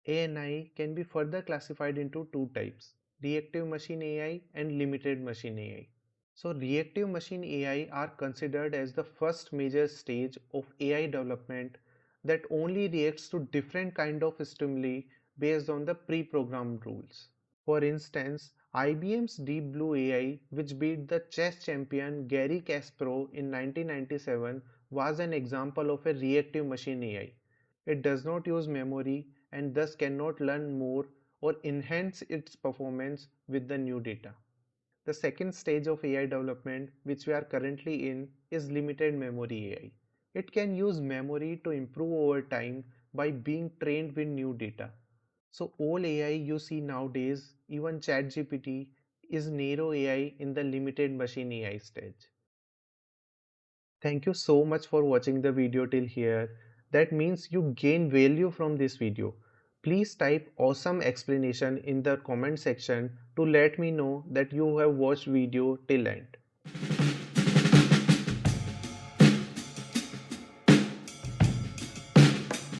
ANI can be further classified into two types, reactive machine AI and limited machine AI. So reactive machine AI are considered as the first major stage of AI development that only reacts to different kind of stimuli based on the pre-programmed rules. For instance, IBM's Deep Blue AI, which beat the chess champion Garry Kasparov in 1997, was an example of a reactive machine AI. It does not use memory and thus cannot learn more or enhance its performance with the new data. The second stage of AI development, which we are currently in, is limited memory AI. It can use memory to improve over time by being trained with new data. So all AI you see nowadays, even ChatGPT, is narrow AI in the limited machine AI stage. Thank you so much for watching the video till here. That means you gain value from this video. Please type awesome explanation in the comment section to let me know that you have watched video till end.